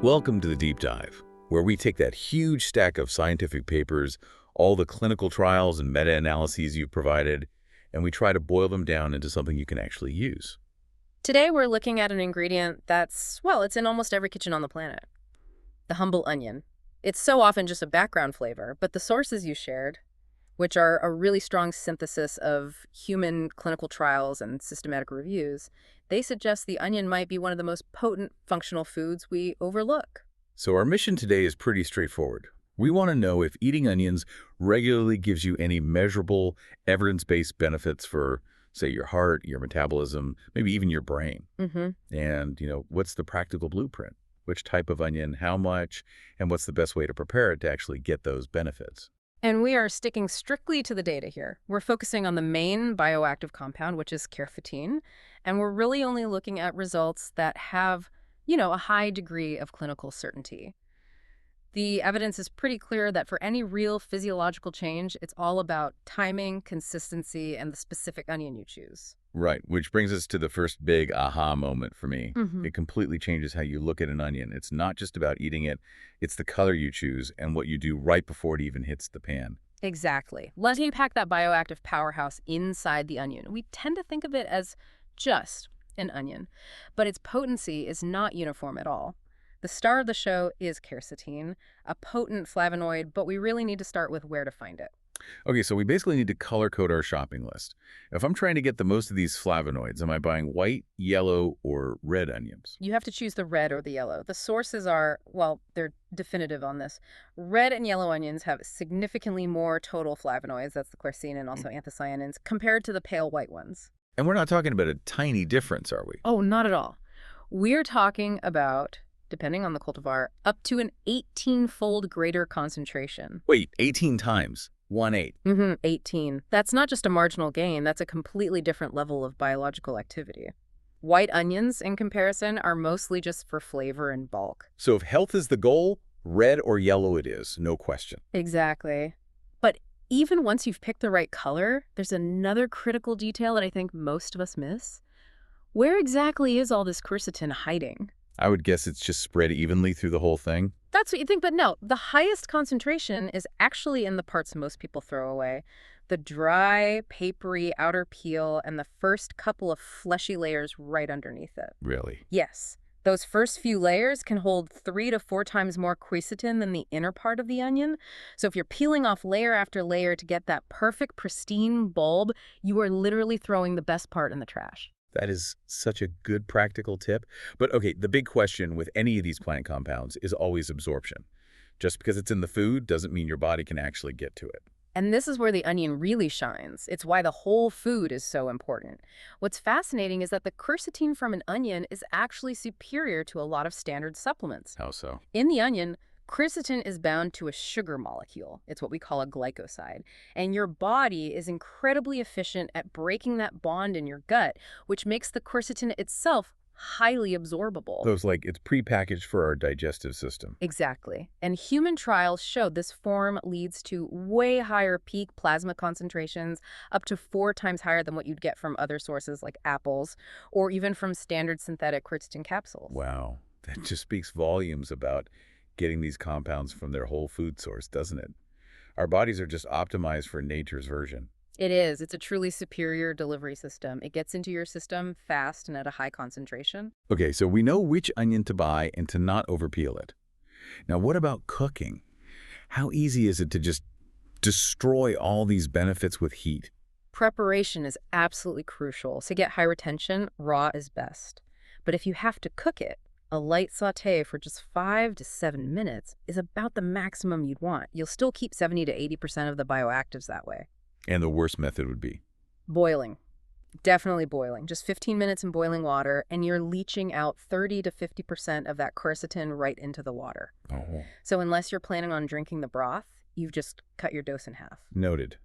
Welcome to the Deep Dive, where we take that huge stack of scientific papers, all the clinical trials and meta-analyses you've provided, and we try to boil them down into something you can actually use. Today we're looking at an ingredient that's, well, it's in almost every kitchen on the planet. The humble onion. It's so often just a background flavor, but the sources you shared, which are a really strong synthesis of human clinical trials and systematic reviews, they suggest the onion might be one of the most potent functional foods we overlook. So our mission today is pretty straightforward. We want to know if eating onions regularly gives you any measurable, evidence-based benefits for, say, your heart, your metabolism, maybe even your brain. And, what's the practical blueprint? Which type of onion, how much, and what's the best way to prepare it to actually get those benefits? And we are sticking strictly to the data here. We're focusing on the main bioactive compound, which is quercetin, and we're really only looking at results that have, a high degree of clinical certainty. The evidence is pretty clear that for any real physiological change, it's all about timing, consistency, and the specific onion you choose. Right, which brings us to the first big aha moment for me. Mm-hmm. It completely changes how you look at an onion. It's not just about eating it, it's the color you choose and what you do right before it even hits the pan. Exactly. Let's unpack that bioactive powerhouse inside the onion. We tend to think of it as just an onion, but its potency is not uniform at all. The star of the show is quercetin, a potent flavonoid, but we really need to start with where to find it. Okay, so we basically need to color code our shopping list. If I'm trying to get the most of these flavonoids, am I buying white, yellow, or red onions? You have to choose the red or the yellow. The sources are, well, they're definitive on this. Red and yellow onions have significantly more total flavonoids, that's the quercetin and also anthocyanins, compared to the pale white ones. And we're not talking about a tiny difference, are we? Oh, not at all. We're talking about, depending on the cultivar, up to an 18-fold greater concentration. Wait, 18 times. 1/8. 18. That's not just a marginal gain, that's a completely different level of biological activity. White onions, in comparison, are mostly just for flavor and bulk. So if health is the goal, red or yellow it is, no question. Exactly. But even once you've picked the right color, there's another critical detail that I think most of us miss. Where exactly is all this quercetin hiding? I would guess it's just spread evenly through the whole thing. That's what you think, but no. The highest concentration is actually in the parts most people throw away. The dry, papery outer peel and the first couple of fleshy layers right underneath it. Really? Yes. Those first few layers can hold 3 to 4 times more quercetin than the inner part of the onion. So if you're peeling off layer after layer to get that perfect, pristine bulb, you are literally throwing the best part in the trash. That is such a good practical tip. But okay, the big question with any of these plant compounds is always absorption. Just because it's in the food doesn't mean your body can actually get to it. And this is where the onion really shines. It's why the whole food is so important. What's fascinating is that the quercetin from an onion is actually superior to a lot of standard supplements. How so? In the onion, quercetin is bound to a sugar molecule. It's what we call a glycoside. And your body is incredibly efficient at breaking that bond in your gut, which makes the quercetin itself highly absorbable. So it's like it's prepackaged for our digestive system. Exactly. And human trials showed this form leads to way higher peak plasma concentrations, up to 4 times higher than what you'd get from other sources like apples, or even from standard synthetic quercetin capsules. Wow. That just speaks volumes about getting these compounds from their whole food source, doesn't it? Our bodies are just optimized for nature's version. It is. It's a truly superior delivery system. It gets into your system fast and at a high concentration. Okay, so we know which onion to buy and to not overpeel it. Now, what about cooking? How easy is it to just destroy all these benefits with heat? Preparation is absolutely crucial. To get high retention, raw is best. But if you have to cook it, a light sauté for just 5 to 7 minutes is about the maximum you'd want. You'll still keep 70 to 80% of the bioactives that way. And the worst method would be? Boiling. Definitely boiling. Just 15 minutes in boiling water, and you're leaching out 30 to 50% of that quercetin right into the water. Oh. So unless you're planning on drinking the broth, you've just cut your dose in half. Noted.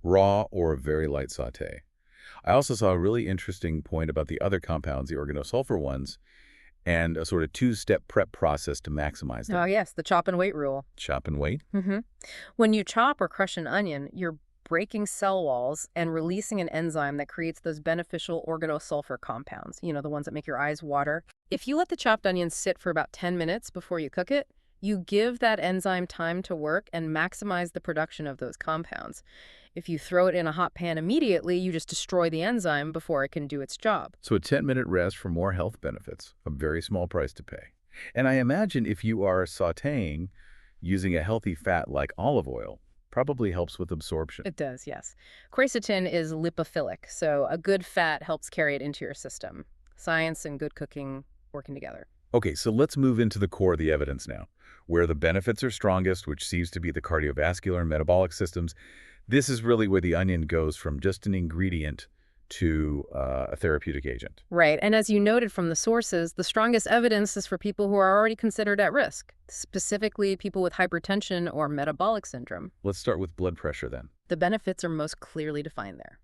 Raw or a very light sauté. I also saw a really interesting point about the other compounds, the organosulfur ones, and a sort of 2-step prep process to maximize them. Oh, yes, the chop and wait rule. Chop and wait? When you chop or crush an onion, you're breaking cell walls and releasing an enzyme that creates those beneficial organosulfur compounds, the ones that make your eyes water. If you let the chopped onion sit for about 10 minutes before you cook it, you give that enzyme time to work and maximize the production of those compounds. If you throw it in a hot pan immediately, you just destroy the enzyme before it can do its job. So a 10-minute rest for more health benefits, a very small price to pay. And I imagine if you are sautéing using a healthy fat like olive oil, probably helps with absorption. It does, yes. Quercetin is lipophilic, so a good fat helps carry it into your system. Science and good cooking working together. Okay, so let's move into the core of the evidence now, where the benefits are strongest, which seems to be the cardiovascular and metabolic systems. This is really where the onion goes from just an ingredient to a therapeutic agent. Right, and as you noted from the sources, the strongest evidence is for people who are already considered at risk, specifically people with hypertension or metabolic syndrome. Let's start with blood pressure then. The benefits are most clearly defined there.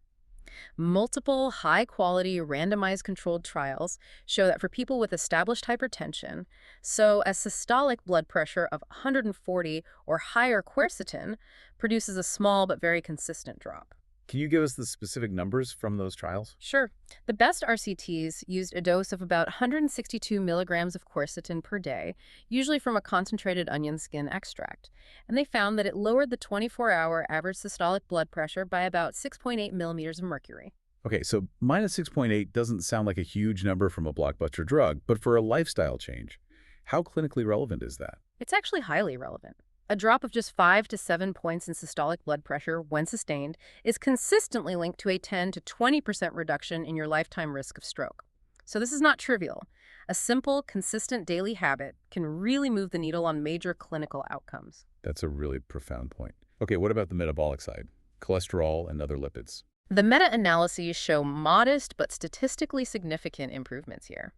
Multiple high-quality randomized controlled trials show that for people with established hypertension, so a systolic blood pressure of 140 or higher, quercetin produces a small but very consistent drop. Can you give us the specific numbers from those trials? Sure. The best RCTs used a dose of about 162 milligrams of quercetin per day, usually from a concentrated onion skin extract. And they found that it lowered the 24-hour average systolic blood pressure by about 6.8 millimeters of mercury. Okay, so minus 6.8 doesn't sound like a huge number from a blockbuster drug, but for a lifestyle change, how clinically relevant is that? It's actually highly relevant. A drop of just 5 to 7 points in systolic blood pressure, when sustained, is consistently linked to a 10 to 20% reduction in your lifetime risk of stroke. So this is not trivial. A simple, consistent daily habit can really move the needle on major clinical outcomes. That's a really profound point. Okay, what about the metabolic side? Cholesterol and other lipids. The meta-analyses show modest but statistically significant improvements here.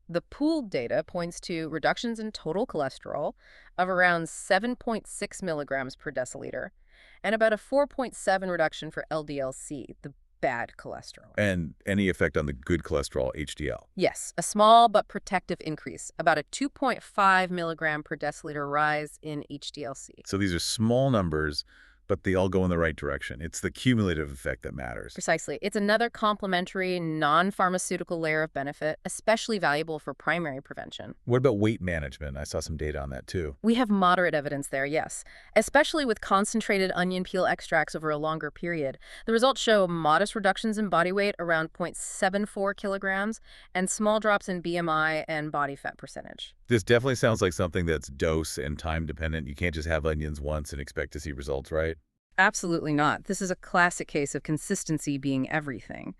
The pooled data points to reductions in total cholesterol of around 7.6 milligrams per deciliter and about a 4.7 reduction for LDL-C, the bad cholesterol. And any effect on the good cholesterol, HDL? Yes, a small but protective increase, about a 2.5 milligram per deciliter rise in HDL-C. So these are small numbers, but they all go in the right direction. It's the cumulative effect that matters. Precisely. It's another complementary, non-pharmaceutical layer of benefit, especially valuable for primary prevention. What about weight management? I saw some data on that too. We have moderate evidence there, yes, especially with concentrated onion peel extracts over a longer period. The results show modest reductions in body weight, around 0.74 kilograms, and small drops in BMI and body fat percentage. This definitely sounds like something that's dose and time dependent. You can't just have onions once and expect to see results, right? Absolutely not. This is a classic case of consistency being everything.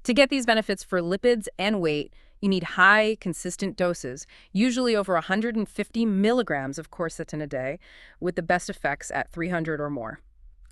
To get these benefits for lipids and weight, you need high, consistent doses, usually over 150 milligrams of quercetin a day, with the best effects at 300 or more.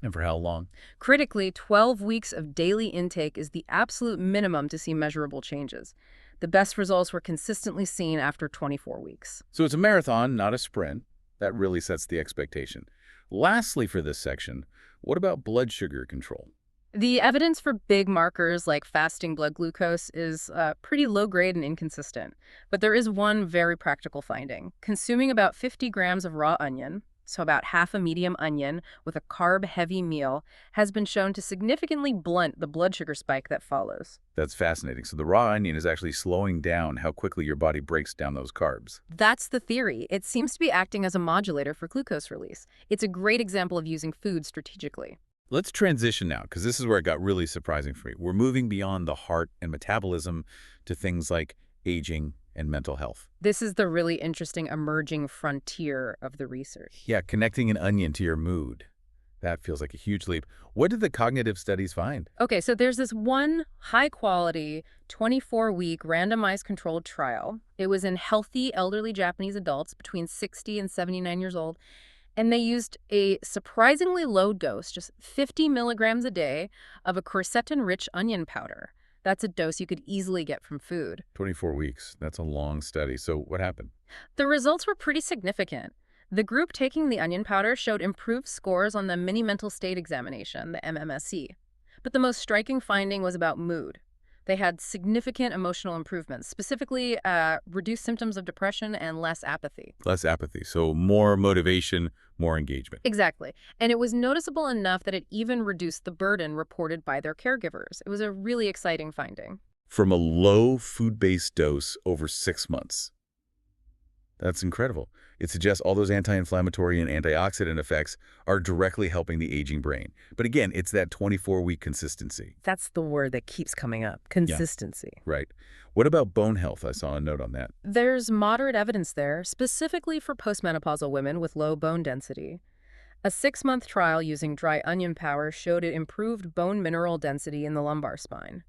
And for how long? Critically, 12 weeks of daily intake is the absolute minimum to see measurable changes. The best results were consistently seen after 24 weeks. So it's a marathon, not a sprint. That really sets the expectation. Lastly for this section, what about blood sugar control? The evidence for big markers like fasting blood glucose is pretty low-grade and inconsistent. But there is one very practical finding. Consuming about 50 grams of raw onion, so about half a medium onion with a carb-heavy meal, has been shown to significantly blunt the blood sugar spike that follows. That's fascinating. So the raw onion is actually slowing down how quickly your body breaks down those carbs. That's the theory. It seems to be acting as a modulator for glucose release. It's a great example of using food strategically. Let's transition now, because this is where it got really surprising for me. We're moving beyond the heart and metabolism to things like aging and mental health. This is the really interesting emerging frontier of the research. Yeah, connecting an onion to your mood. That feels like a huge leap. What did the cognitive studies find? Okay, so there's this one high-quality, 24-week randomized controlled trial. It was in healthy elderly Japanese adults between 60 and 79 years old, and they used a surprisingly low dose, just 50 milligrams a day, of a quercetin-rich onion powder. That's a dose you could easily get from food. 24 weeks. That's a long study. So what happened? The results were pretty significant. The group taking the onion powder showed improved scores on the Mini Mental State Examination, the MMSE. But the most striking finding was about mood. They had significant emotional improvements, specifically reduced symptoms of depression and less apathy. Less apathy, so more motivation, more engagement. Exactly. And it was noticeable enough that it even reduced the burden reported by their caregivers. It was a really exciting finding. From a low food-based dose over 6 months. That's incredible. It suggests all those anti-inflammatory and antioxidant effects are directly helping the aging brain. But again, it's that 24-week consistency. That's the word that keeps coming up, Yeah. consistency. Right. What about bone health? I saw a note on that. There's moderate evidence there, specifically for postmenopausal women with low bone density. A 6-month trial using dry onion powder showed it improved bone mineral density in the lumbar spine.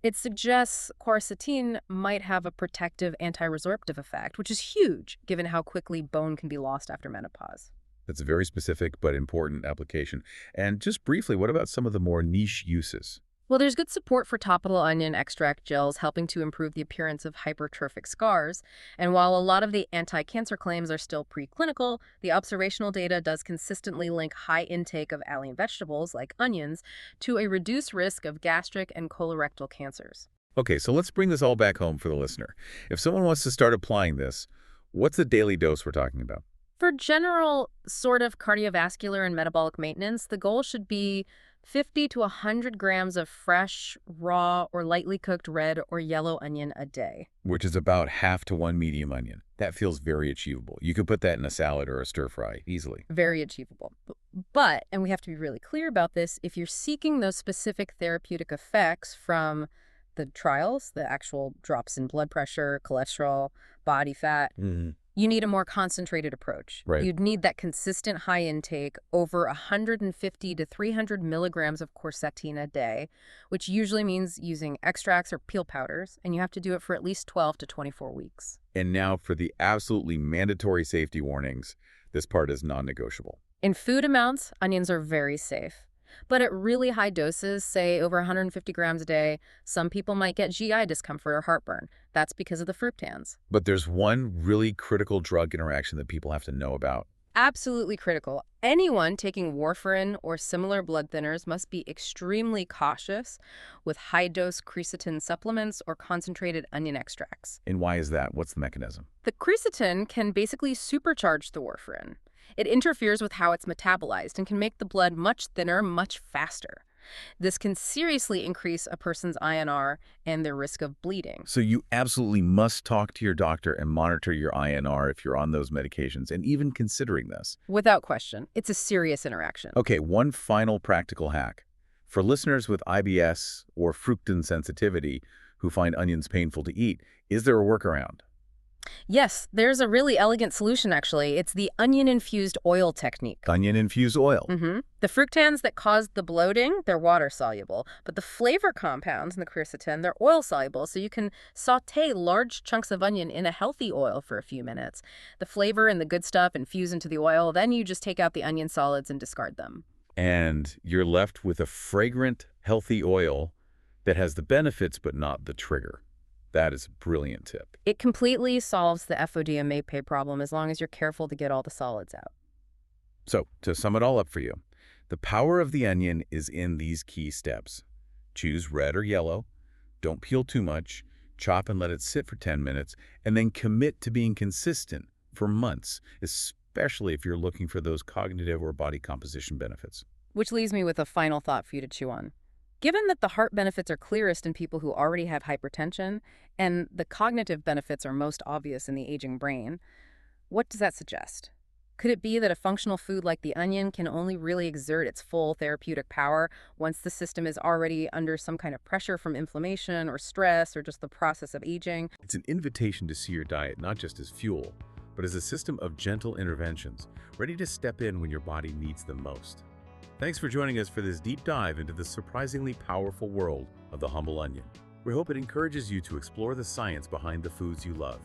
It suggests quercetin might have a protective anti-resorptive effect, which is huge given how quickly bone can be lost after menopause. That's a very specific but important application. And just briefly, what about some of the more niche uses? Well, there's good support for topical onion extract gels helping to improve the appearance of hypertrophic scars. And while a lot of the anti-cancer claims are still preclinical, the observational data does consistently link high intake of allium vegetables, like onions, to a reduced risk of gastric and colorectal cancers. Okay, so let's bring this all back home for the listener. If someone wants to start applying this, what's the daily dose we're talking about? For general sort of cardiovascular and metabolic maintenance, the goal should be 50 to 100 grams of fresh, raw, or lightly cooked red or yellow onion a day. Which is about half to 1 medium onion. That feels very achievable. You could put that in a salad or a stir fry easily. Very achievable. But, and we have to be really clear about this, if you're seeking those specific therapeutic effects from the trials, the actual drops in blood pressure, cholesterol, body fat, you need a more concentrated approach. Right. You'd need that consistent high intake, over 150 to 300 milligrams of quercetin a day, which usually means using extracts or peel powders, and you have to do it for at least 12 to 24 weeks. And now for the absolutely mandatory safety warnings. This part is non-negotiable. In food amounts, onions are very safe. But at really high doses, say over 150 grams a day, some people might get GI discomfort or heartburn. That's because of the fructans. But there's one really critical drug interaction that people have to know about. Absolutely critical. Anyone taking warfarin or similar blood thinners must be extremely cautious with high-dose quercetin supplements or concentrated onion extracts. And why is that? What's the mechanism? The quercetin can basically supercharge the warfarin. It interferes with how it's metabolized and can make the blood much thinner, much faster. This can seriously increase a person's INR and their risk of bleeding. So you absolutely must talk to your doctor and monitor your INR if you're on those medications and even considering this. Without question, it's a serious interaction. Okay, one final practical hack. For listeners with IBS or fructan sensitivity who find onions painful to eat, is there a workaround? Yes, there's a really elegant solution, actually. It's the onion-infused oil technique. Onion-infused oil. The fructans that cause the bloating, they're water-soluble. But the flavor compounds in the quercetin, they're oil-soluble, so you can saute large chunks of onion in a healthy oil for a few minutes. The flavor and the good stuff infuse into the oil, then you just take out the onion solids and discard them. And you're left with a fragrant, healthy oil that has the benefits but not the trigger. That is a brilliant tip. It completely solves the FODMAP problem as long as you're careful to get all the solids out. So, to sum it all up for you, the power of the onion is in these key steps. Choose red or yellow, don't peel too much, chop and let it sit for 10 minutes, and then commit to being consistent for months, especially if you're looking for those cognitive or body composition benefits. Which leaves me with a final thought for you to chew on. Given that the heart benefits are clearest in people who already have hypertension, and the cognitive benefits are most obvious in the aging brain, what does that suggest? Could it be that a functional food like the onion can only really exert its full therapeutic power once the system is already under some kind of pressure from inflammation or stress or just the process of aging? It's an invitation to see your diet not just as fuel, but as a system of gentle interventions, ready to step in when your body needs them most. Thanks for joining us for this deep dive into the surprisingly powerful world of the humble onion. We hope it encourages you to explore the science behind the foods you love.